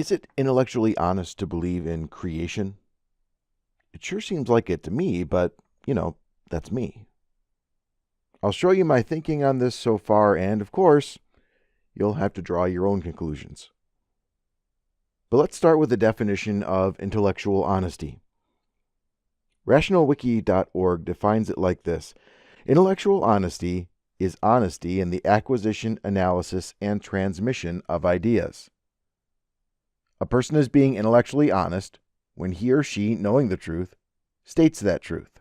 Is it intellectually honest to believe in creation? It sure seems like it to me, but, that's me. I'll show you my thinking on this so far, and of course, you'll have to draw your own conclusions. But let's start with the definition of intellectual honesty. RationalWiki.org defines it like this: intellectual honesty is honesty in the acquisition, analysis, and transmission of ideas. A person is being intellectually honest when he or she, knowing the truth, states that truth.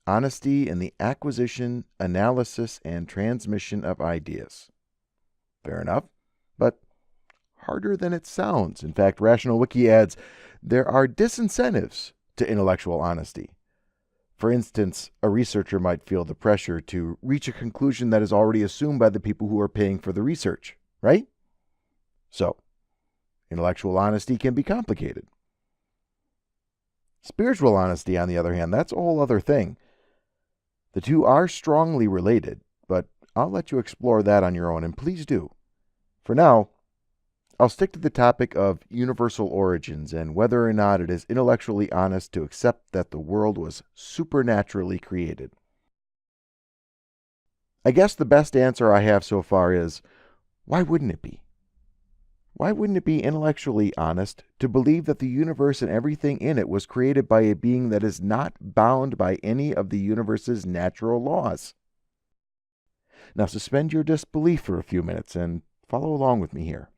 Honesty in the acquisition, analysis, and transmission of ideas. Fair enough, but harder than it sounds. In fact, Rational Wiki adds, there are disincentives to intellectual honesty. For instance, a researcher might feel the pressure to reach a conclusion that is already assumed by the people who are paying for the research, right? So, intellectual honesty can be complicated. Spiritual honesty, on the other hand, that's a whole other thing. The two are strongly related, but I'll let you explore that on your own, and please do. For now, I'll stick to the topic of universal origins and whether or not it is intellectually honest to accept that the world was supernaturally created. I guess the best answer I have so far is, why wouldn't it be? Why wouldn't it be intellectually honest to believe that the universe and everything in it was created by a being that is not bound by any of the universe's natural laws? Now suspend your disbelief for a few minutes and follow along with me here.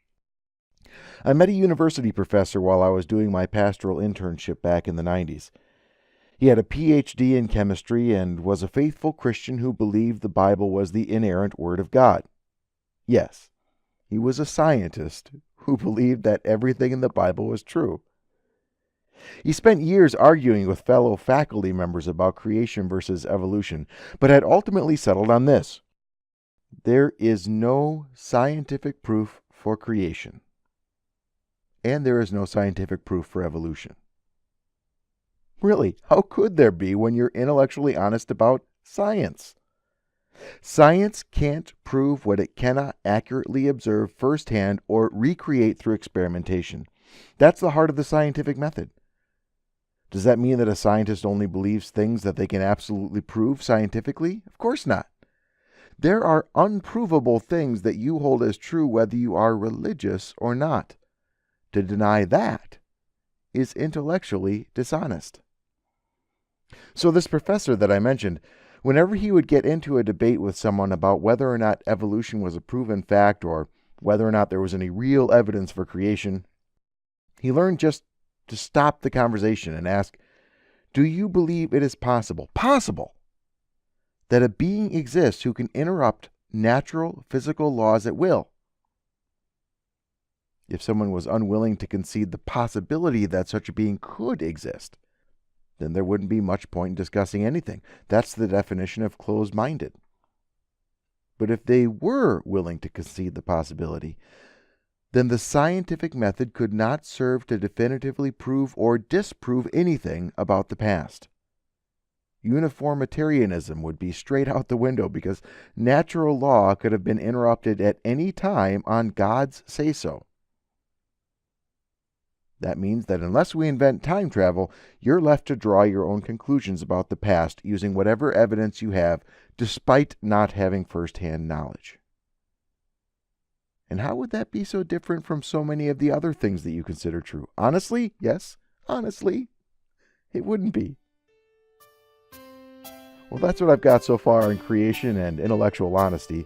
I met a university professor while I was doing my pastoral internship back in the 90s. He had a PhD in chemistry and was a faithful Christian who believed the Bible was the inerrant Word of God. Yes, he was a scientist who believed that everything in the Bible was true. He spent years arguing with fellow faculty members about creation versus evolution, but had ultimately settled on this: there is no scientific proof for creation, and there is no scientific proof for evolution. Really, how could there be when you're intellectually honest about science? Science can't prove what it cannot accurately observe firsthand or recreate through experimentation. That's the heart of the scientific method. Does that mean that a scientist only believes things that they can absolutely prove scientifically? Of course not. There are unprovable things that you hold as true whether you are religious or not. To deny that is intellectually dishonest. So this professor that I mentioned, whenever he would get into a debate with someone about whether or not evolution was a proven fact or whether or not there was any real evidence for creation, he learned just to stop the conversation and ask, do you believe it is possible, that a being exists who can interrupt natural physical laws at will? If someone was unwilling to concede the possibility that such a being could exist, then there wouldn't be much point in discussing anything. That's the definition of closed-minded. But if they were willing to concede the possibility, then the scientific method could not serve to definitively prove or disprove anything about the past. Uniformitarianism would be straight out the window because natural law could have been interrupted at any time on God's say-so. That means that unless we invent time travel, you're left to draw your own conclusions about the past using whatever evidence you have, despite not having first-hand knowledge. And how would that be so different from so many of the other things that you consider true? Honestly, yes, honestly, it wouldn't be. Well, that's what I've got so far on creation and intellectual honesty.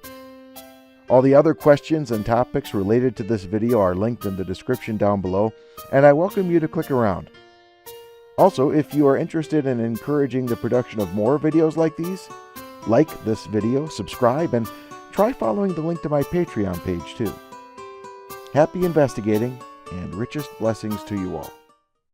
All the other questions and topics related to this video are linked in the description down below, and I welcome you to click around. Also, if you are interested in encouraging the production of more videos like these, like this video, subscribe, and try following the link to my Patreon page too. Happy investigating, and richest blessings to you all.